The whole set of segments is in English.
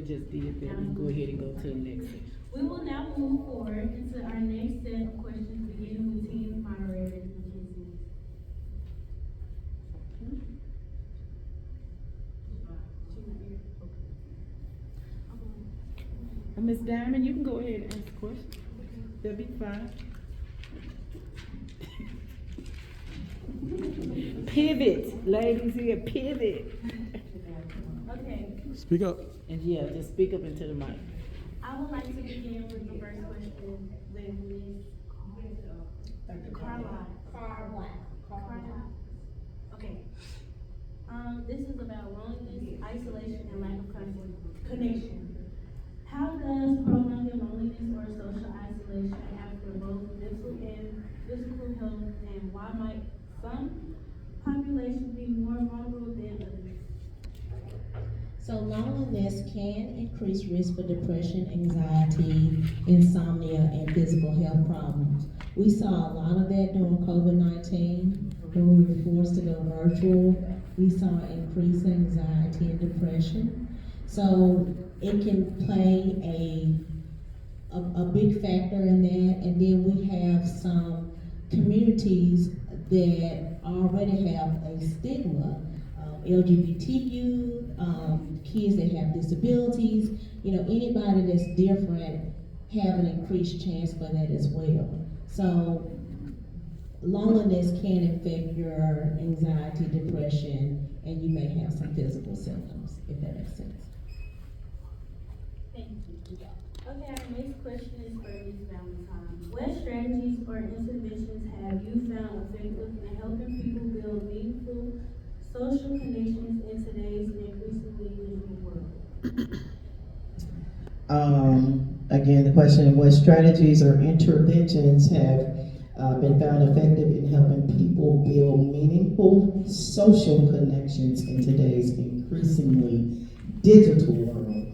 they just did that. We can go ahead and go to the next section. We will now move forward into our next set of questions, beginning with team moderator Mackenzie. Miss Diamond, you can go ahead and ask the question. That'll be fine. Pivot, ladies here, pivot. Okay, Speak up. And yeah, just speak up into the mic. I would like to begin with the first question with Ms. Carlisle. Carlisle. Okay. This is about loneliness, isolation, and lack of connection. How does prolonged loneliness or social isolation affect both mental and physical health, and why might some populations be more vulnerable than others? So loneliness can increase risk for depression, anxiety, insomnia, and physical health problems. We saw a lot of that during COVID-19 when we were forced to go virtual. We saw increased anxiety and depression. So it can play a big factor in that. And then we have some communities that already have a stigma. LGBT youth, kids that have disabilities, anybody that's different have an increased chance for that as well. So loneliness can affect your anxiety, depression, and you may have some physical symptoms, if that makes sense. Thank you. Okay, our next question is for Ms. Valentine. What strategies or interventions have you found effective in helping people build meaningful social connections in today's increasingly digital world? Again, the question: what strategies or interventions have been found effective in helping people build meaningful social connections in today's increasingly digital world?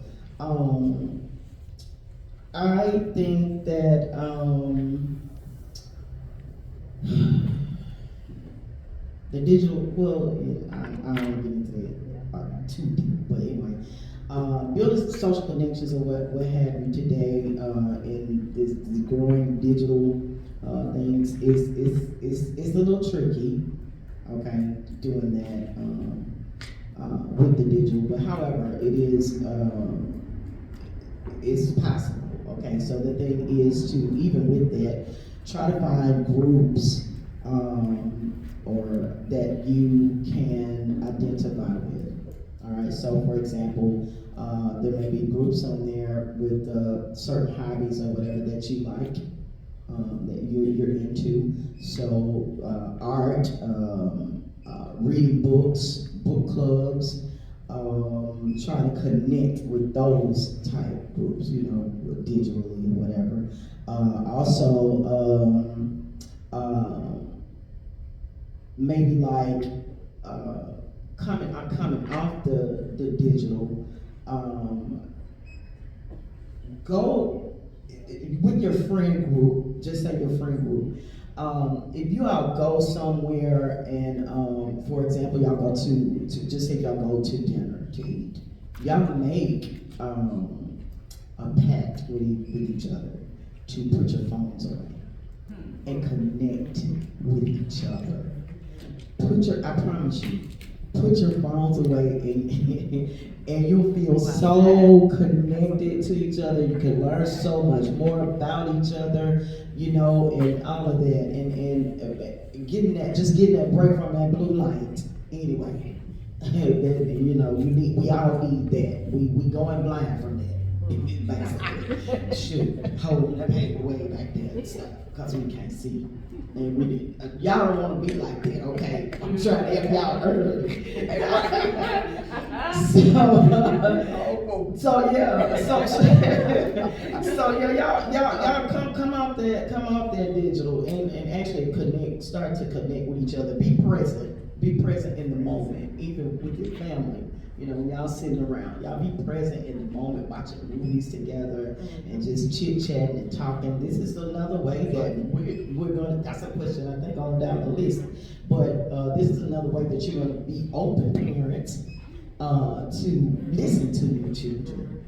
I think that the digital, I don't get into it too deep, but anyway, building social connections or what have you today in this growing digital things is a little tricky, okay, doing that with the digital, but however, it's possible, okay? So the thing is to, even with that, try to find groups or that you can identify with. All right, so for example, there may be groups on there with certain hobbies or whatever that you like, that you're into. So art, reading books, book clubs, trying to connect with those type groups, digitally, whatever. Also, maybe like coming off the digital, go with your friend group, just say your friend group. If you all go somewhere and, for example, y'all go to just say y'all go to dinner to eat, y'all make a pact with each other to put your phones away and connect with each other. I promise you, put your phones away and you'll feel so connected to each other. You can learn so much more about each other, and all of that. And getting that break from that blue light anyway. We all need that. We going blind from that. Basically. Shoot, holding that paper way back there and stuff, because we can't see. And y'all don't want to be like that, okay? I'm trying to help y'all early. Y'all come out there digital and actually start to connect with each other. Be present in the moment, even with your family. When y'all sitting around, y'all be present in the moment, watching movies together and just chit-chatting and talking. This is another way that we're going to, that's a question I think on down the list, but this is another way that you're going to be open, parents, to listen to your children,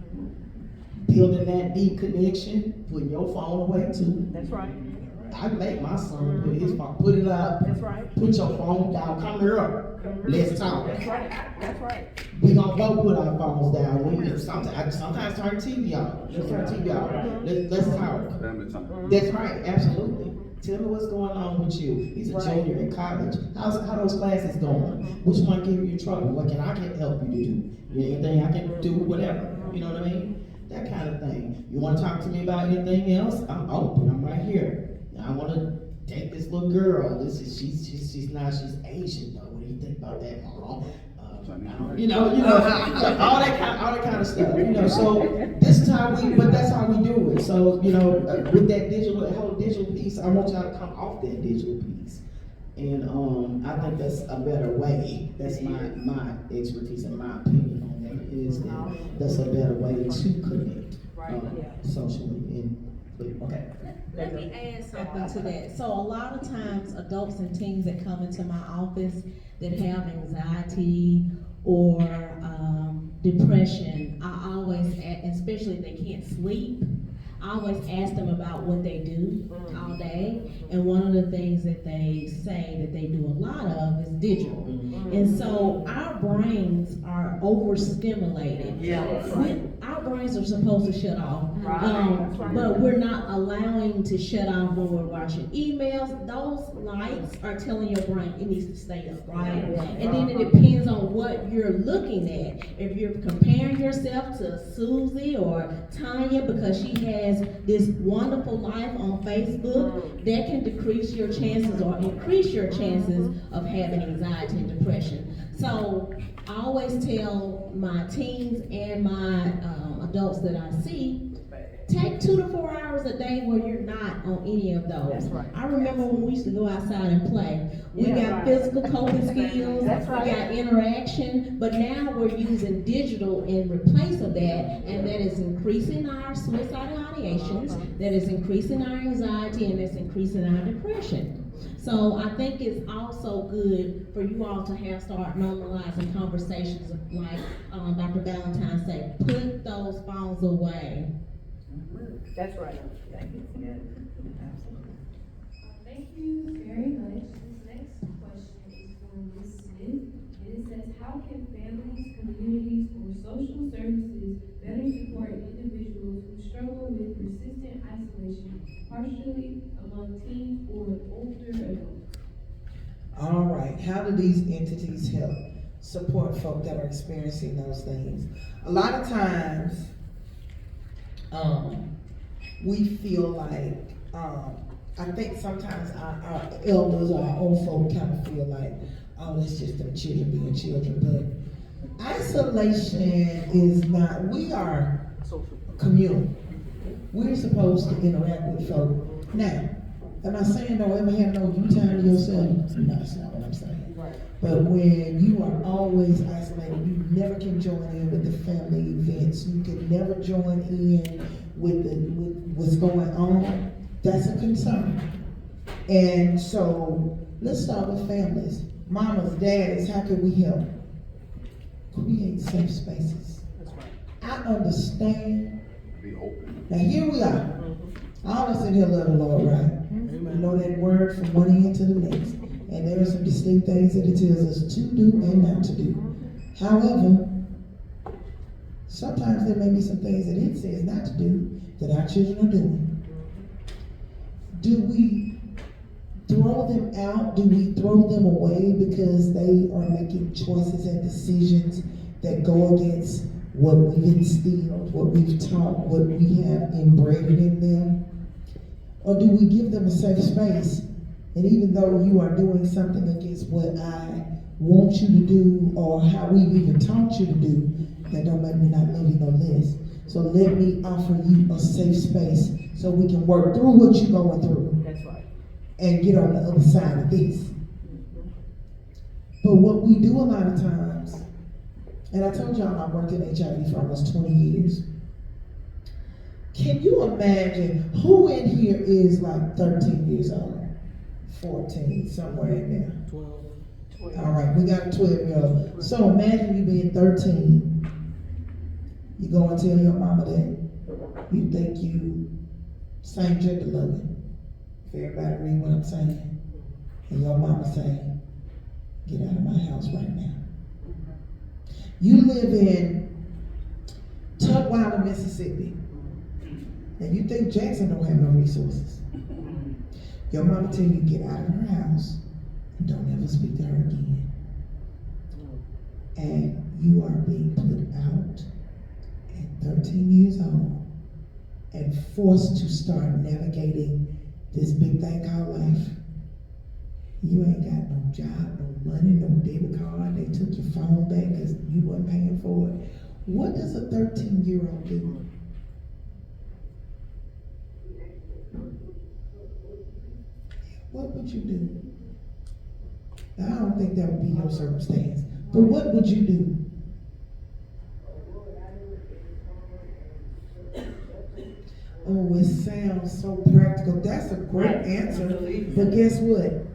building that deep connection, putting your phone away too. That's right. I make my son put his phone, put it up. That's right. Put your phone down. Come here. Let's talk. That's right. That's right. We gonna both put our phones down. Sometimes turn TV off. Let's turn TV off. Let's talk. Family time. That's right. Absolutely. Tell me what's going on with you. He's a junior in college. How those classes going? Which one gave you trouble? What can I help you to do? Anything I can do? Whatever. You know what I mean? That kind of thing. You want to talk to me about anything else? I'm open. I'm right here. I want to date this little girl. She's Asian though. What do you think about that, Mom? You know, all that kind of stuff. You know, so this is how that's how we do it. So you know, with that whole digital piece, I want y'all to come off that digital piece, and I think that's a better way. That's my expertise and my opinion on that is that that's a better way to connect socially. Okay. Let me add something to that. So a lot of times adults and teens that come into my office that have anxiety or depression, I always, especially if they can't sleep, I always ask them about what they do all day. And one of the things that they say that they do a lot of is digital. And so our brains are overstimulated. Our brains are supposed to shut off. But we're not allowing to shut off when we're watching emails. Those lights are telling your brain it needs to stay up, right? And then it depends on what you're looking at. If you're comparing yourself to Susie or Tanya because she has this wonderful life on Facebook, that can decrease your chances or increase your chances of having anxiety and depression. So I always tell my teens and my adults that I see, take 2 to 4 hours a day where you're not on any of those. That's right. I remember when we used to go outside and play. We got physical coping skills, That's right. we got interaction, but now we're using digital in replace of that, and that is increasing our suicidal ideations, that is increasing our anxiety, and it's increasing our depression. So I think it's also good for you all to start normalizing conversations like Dr. Valentine said, put those phones away. That's right. Thank you very much. This next question is from Ms. Smith, and it says, how can families, communities, or social services better support individuals who struggle with persistent isolation, partially among teens or older adults? All right, how do these entities help support folk that are experiencing those things? A lot of times, we feel like, I think sometimes our elders or our old folk kind of feel like, oh, that's just them children being children. But isolation is not, we are communal. We're supposed to interact with folk. Now, am I saying don't ever have no you time to yourself? No, that's not what I'm saying. But when you are always isolated, you never can join in with the family events. You can never join in with what's going on. That's a concern. And so let's start with families. Mamas, daddies, how can we help? Create safe spaces. I understand. Be open. Now here we are. All of us in here love the Lord, right? You know that word from one end to the next. And there are some distinct things that it tells us to do and not to do. However, sometimes there may be some things that it says not to do that our children are doing. Do we throw them out? Do we throw them away because they are making choices and decisions that go against what we've instilled, what we've taught, what we have inbred in them? Or do we give them a safe space? And even though you are doing something against what I want you to do or how we've even taught you to do, that don't make me not love you no less. So let me offer you a safe space so we can work through what you're going through. That's right. And get on the other side of this. But what we do a lot of times, and I told y'all I worked in HIV for almost 20 years. Can you imagine who in here is like 13 years old? 14, somewhere in there. 12. All right, we got a 12-year-old. So imagine you being 13. You go and tell your mama that You think you same gender loving. If everybody read what I'm saying, and your mama saying, get out of my house right now. You live in Tutwiler, Mississippi, and you think Jackson don't have no resources. Your mama tell you get out of her house and don't ever speak to her again. And you are being put out at 13 years old and forced to start navigating this big thing called life. You ain't got no job, no money, no debit card. They took your phone back because you weren't paying for it. What does a 13-year-old do? What would you do? Now, I don't think that would be your circumstance, but what would you do? Oh, it sounds so practical. That's a great answer, but guess what?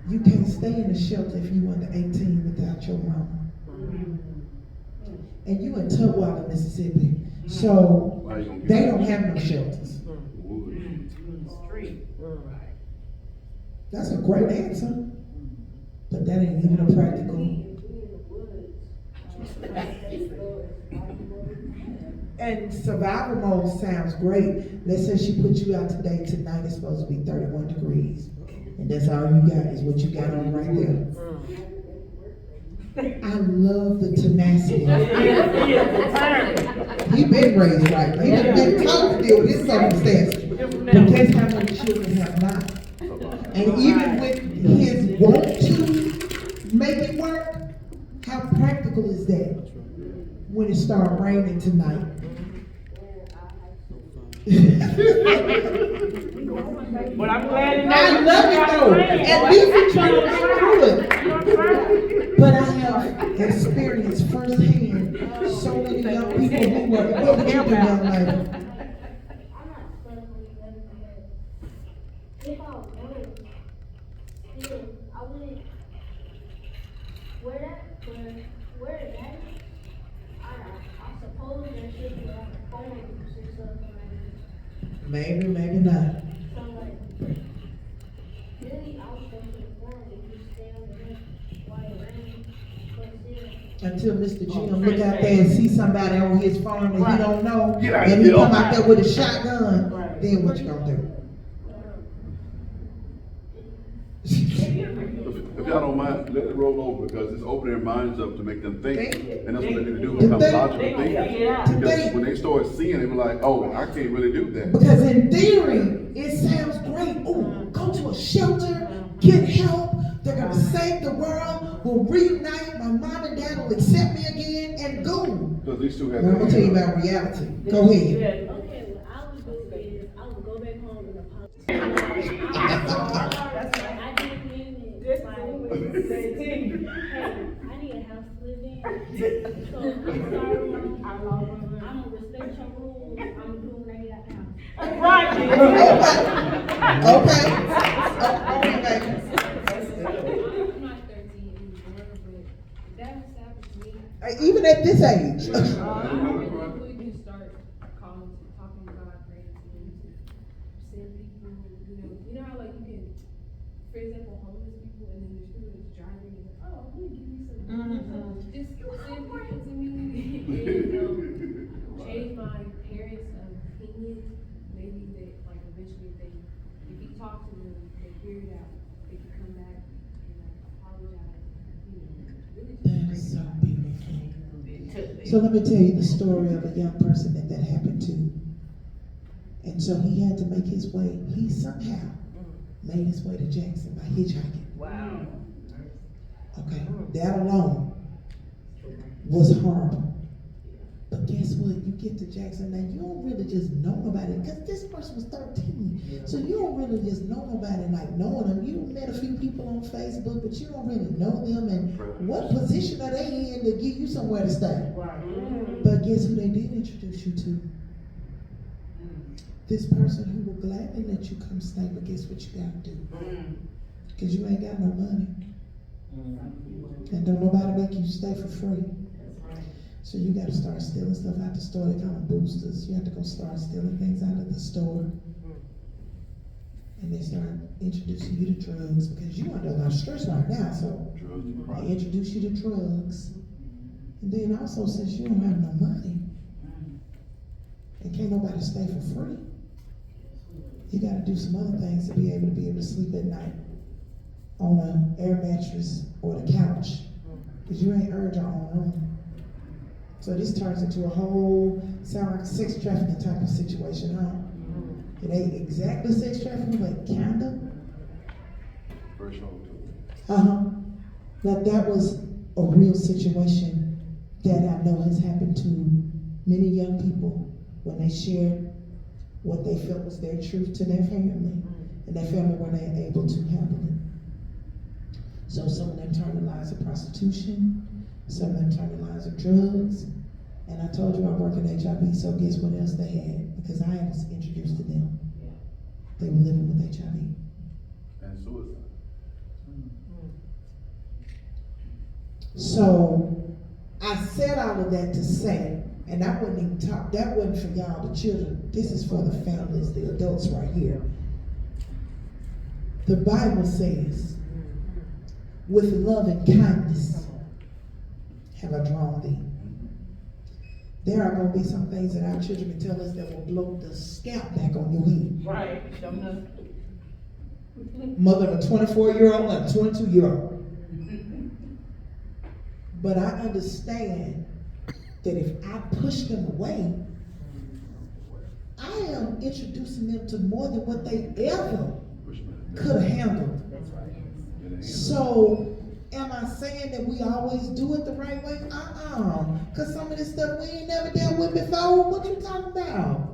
You can't stay in the shelter if you under 18 without your mama. And you in Tutwiler, Mississippi, so they don't have no shelters. That's a great answer, but that ain't even a practical. And survival mode sounds great. Let's say she put you out today. Tonight it's supposed to be 31 degrees. And that's all you got is what you got on right there. I love the tenacity. He been raised right. He done been taught to deal with his circumstances. But guess how many children have not? And even with his want to make it work, how practical is that when it started raining tonight? But I'm glad I love it though. At least you're trying to think through it. But I have experienced firsthand so many young people who were, what would you do, young lady? I'm not stuck on the other hand. If I wanted, still, I wouldn't. Where it matters, I suppose there should be like a phone or something like Maybe, maybe not. that. So like, really, I was going to the farm and just stay on the roof while it rains, but still. Until Mr. Jim look out there and see somebody on his farm that he don't know, Get out and he here. come out there with a shotgun, then what you gonna do? If y'all don't mind, let it roll over because it's opening their minds up to make them think. And that's what they need to do, To become think. logical thinkers. To Because think. when they start seeing it, they be like, oh, I can't really do that. Because in theory, it sounds great. Oh, go to a shelter, get help. They're gonna save the world. We'll reunite. My mom and dad will accept me again, and go. Because these two have. Now I'm gonna tell you about reality. Go ahead. Okay, what I would do is I would go back home and apologize. I didn't mean it. Like, hey, I need a house to live in. So I'm sorry, Mom. I'm gonna respect your rules. I'm gonna do when I get out the house. Okay. I'm not 13 anymore, but that was happened to me. Even at this age. I really do start talking about praying to him, to send people, you know how like you can, for example, homeless people, and then there's people that's driving and like, oh, I'm gonna give you some, just send people to me, and change my parents' opinion, maybe that like eventually if you talk to them, they figure it out, they can come back and like apologize, really That is just so beautiful. So let me tell you the story of a young person that happened to. And so he had to make his way, he somehow made his way to Jackson by hitchhiking. Wow. Okay, that alone was horrible. But guess what? You get to Jackson now, you don't really just know nobody, because this person was 13. So you don't really just know nobody like knowing them. You met a few people on Facebook, but you don't really know them. And what position are they in to give you somewhere to stay? But guess who they did introduce you to? This person who will gladly let you come stay, but guess what you gotta do? Because you ain't got no money. And don't nobody make you stay for free. So you gotta start stealing stuff out the store. They call them boosters. You have to go start stealing things out of the store. And they start introducing you to drugs because you under a lot of stress right now, so Drugs and they crime. introduce you to drugs. And then also, since you don't have no money, and can't nobody stay for free, you gotta do some other things to be able to sleep at night on an air mattress or the couch, because you ain't earned your own room. So this turns into a whole, sound like a sex trafficking type of situation, huh? It ain't exactly sex trafficking, but kinda. Threshold to But that was a real situation that I know has happened to many young people when they shared what they felt was their truth to their family, and their family were not able to handle it. So some of them turned the lives of prostitution, some of them turned the lives of drugs, and I told you I work in HIV, so guess what else they had? Because I was introduced to them. They were living with HIV. and suicide. So I said all of that to say, and I wouldn't even talk, that wasn't for y'all, the children. This is for the families, the adults right here. The Bible says, with love and kindness have I drawn thee. There are going to be some things that our children can tell us that will blow the scalp back on your head. Right. Mother of a 24-year-old and a 22-year-old. But I understand that if I push them away, I am introducing them to more than what they ever could have handled. So, am I saying that we always do it the right way? Because some of this stuff we ain't never dealt with before. What you talking about?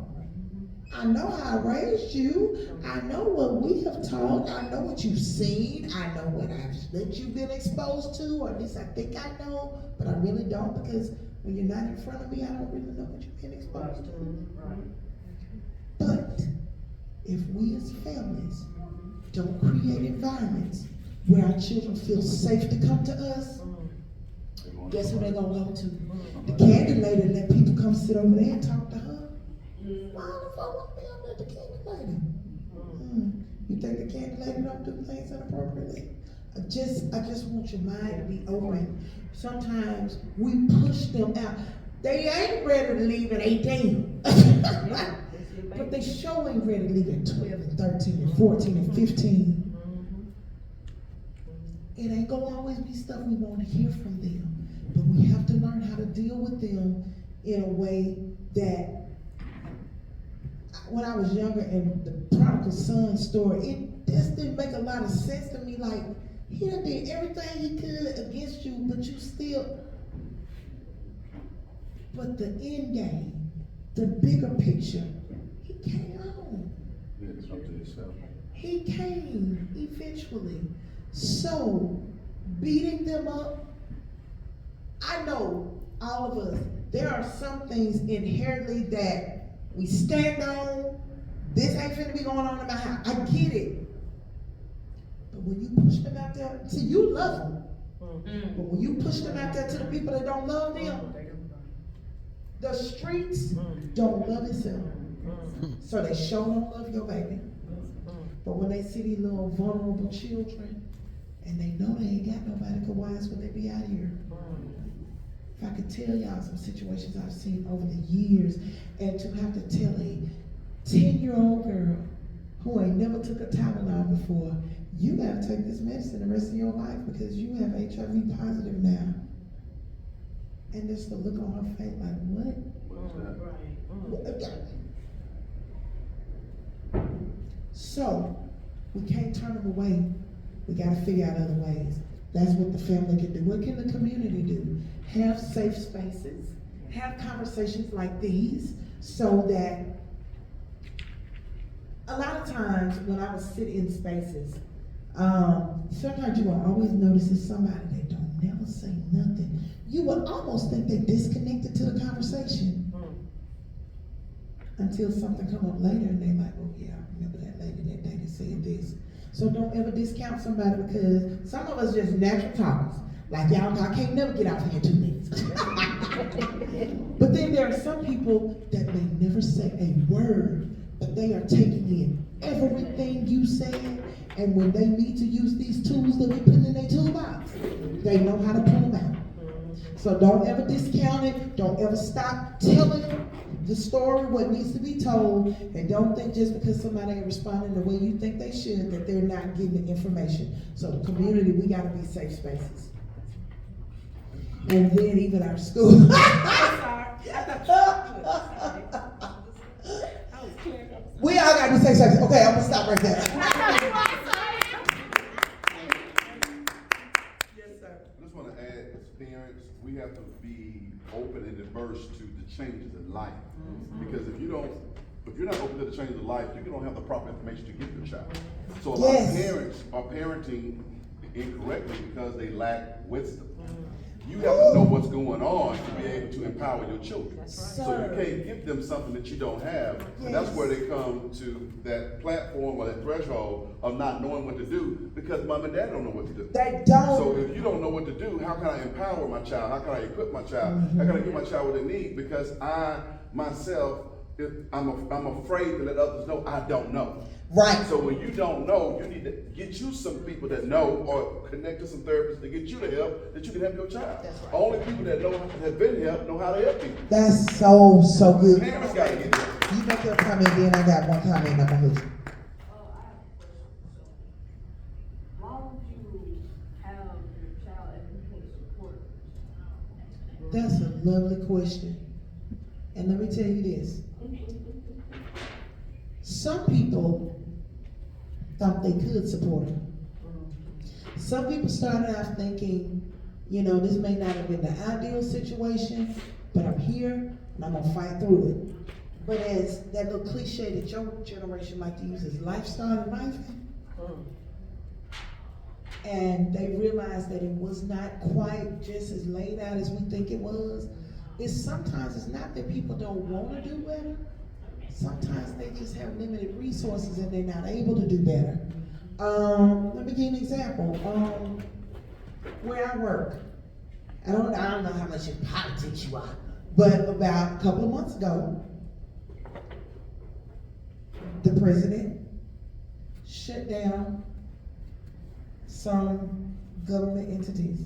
I know how I raised you. I know what we have taught. I know what you've seen. I know what that you've been exposed to, or at least I think I know, but I really don't, because when you're not in front of me, I don't really know what you've been exposed to. But if we as families don't create environments where our children feel safe to come to us, guess who they're gonna go to? The candy lady, let people come sit over there and talk to her. Why the fuck would be over at the candy lady? You think the candy lady don't do things inappropriately? I just want your mind to be open. Sometimes we push them out. They ain't ready to leave at 18. But they sure ain't ready to leave at 12 and 13 and 14 and 15. It ain't gonna always be stuff we want to hear from them. But we have to learn how to deal with them in a way that, when I was younger, and the prodigal son story, it just didn't make a lot of sense to me. Like, he done did everything he could against you, but you still. But the end game, the bigger picture, he came home. Yeah, it's up to yourself. He came eventually. So, beating them up, I know all of us, there are some things inherently that we stand on. This ain't finna be going on in my house. I get it. But when you push them out there, see, you love them. But when you push them out there to the people that don't love them, the streets don't love itself. So they sure don't love your baby. But when they see these little vulnerable children, and they know they ain't got nobody, cause why else would they be out here? If I could tell y'all some situations I've seen over the years, and to have to tell a 10-year-old girl who ain't never took a Tylenol before, you gotta take this medicine the rest of your life because you have HIV positive now. And just the look on her face like, what? What's that? So, we can't turn them away. We gotta figure out other ways. That's what the family can do. What can the community do? Have safe spaces, have conversations like these, so that a lot of times when I would sit in spaces, sometimes you will always notice it's somebody that don't never say nothing. You would almost think they disconnected to the conversation until something come up later and they like, oh yeah, I remember that lady that day that said this. So don't ever discount somebody, because some of us just natural talkers. Like y'all, I can't never get out here in 2 minutes. But then there are some people that may never say a word, but they are taking in everything you said, and when they need to use these tools that we put in their toolbox, they know how to pull them out. So don't ever discount it. Don't ever stop telling the story, what needs to be told, and don't think just because somebody ain't responding the way you think they should that they're not getting the information. So the community, we gotta be safe spaces. And then even our school. We all gotta be safe spaces. Okay, I'm gonna stop right there. I just want to add, as parents, we have to be open and diverse to the changes in life. Because if you're not open to the changes in life, you don't have the proper information to give your child. So a lot of parents are parenting incorrectly because they lack wisdom. You have to know what's going on to be able to empower your children. So you can't give them something that you don't have. And that's where they come to that platform or that threshold of not knowing what to do because mom and dad don't know what to do. They don't. So if you don't know what to do, how can I empower my child? How can I equip my child? How can I give my child what they need? Because I, myself, I'm afraid to let others know I don't know. Right. So when you don't know, you need to get you some people that know or connect to some therapists to get you the help that you can help your child. That's right. Only people that know have been helped know how to help people. That's so good. Parents got to get it. You make your comment, then I got one comment, I'm gonna hit you. I have a question. Why would you have your child as a support? That's a lovely question. And let me tell you this. Some people thought they could support him. Some people started out thinking, this may not have been the ideal situation, but I'm here and I'm gonna fight through it. But as that little cliche that your generation like to use is lifestyle and life, and they realized that it was not quite just as laid out as we think it was. Sometimes it's not that people don't want to do better. Sometimes they just have limited resources and they're not able to do better. Let me give you an example. Where I work, I don't know how much in politics you are, but about a couple of months ago, the president shut down some government entities.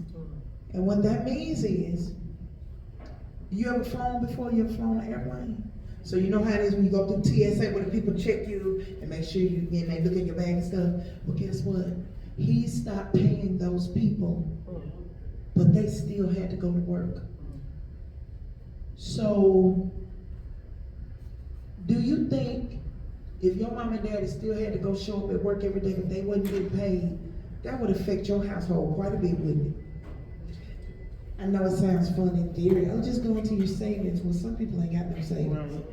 And what that means is, you ever flown before? You ever flown an airplane? So you know how it is when you go through TSA where the people check you and make sure they look in your bag and stuff. Well, guess what? He stopped paying those people, but they still had to go to work. So, do you think if your mom and daddy still had to go show up at work every day, if they wasn't getting paid, that would affect your household quite a bit, wouldn't it? I know it sounds fun in theory. I'll just go into your savings. Well, some people ain't got no savings.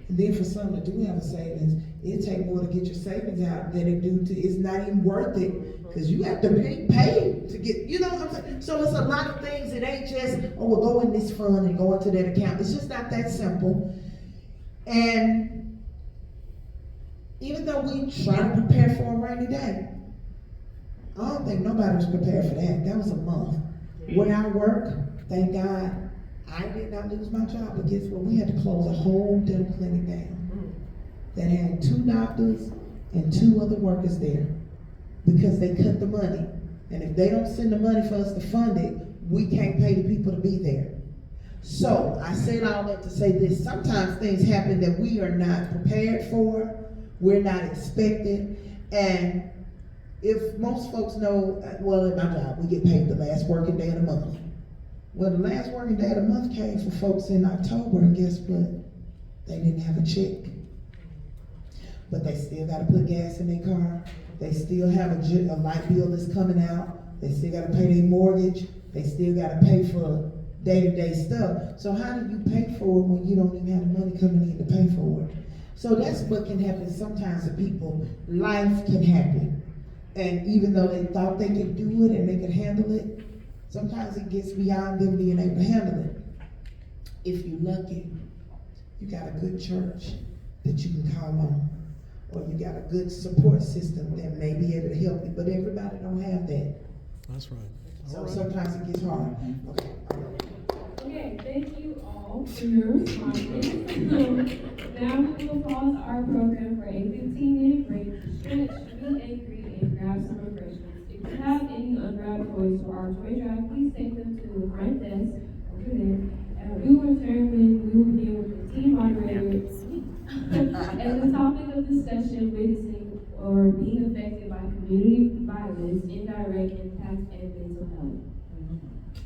And then for some that do have a savings, it take more to get your savings out than it do to, it's not even worth it. Because you have to pay to get, you know what I'm saying? So it's a lot of things. It ain't just, we'll go in this fund and go into that account. It's just not that simple. And even though we try to prepare for a rainy day, I don't think nobody was prepared for that. That was a month. Where I work, thank God, I did not lose my job, but guess what? We had to close a whole dental clinic down that had 2 doctors and 2 other workers there because they cut the money. And if they don't send the money for us to fund it, we can't pay the people to be there. So I said all that to say this. Sometimes things happen that we are not prepared for, we're not expecting, and if most folks know, well, in my job, we get paid the last working day of the month. Well, the last working day of the month came for folks in October, and guess what? They didn't have a check. But they still got to put gas in their car. They still have a light bill that's coming out. They still got to pay their mortgage. They still got to pay for day-to-day stuff. So how do you pay for it when you don't even have the money coming in to pay for it? So that's what can happen sometimes to people. Life can happen. And even though they thought they could do it and they could handle it, sometimes it gets beyond them being able to handle it. If you're lucky, you got a good church that you can call on, or you got a good support system that may be able to help you, but everybody don't have that. That's right. So All right. sometimes it gets hard. Okay. Okay, thank you all for your responses. Now we will pause our program for a 15-minute break, stretch, meet and greet, and grab some refreshments. If you have any unwrapped toys for our toy drive, please take them to the front desk over there. And we will return when we will begin with the team moderator, and the topic of discussion, witnessing or being affected by community violence, indirect impact, and mental health.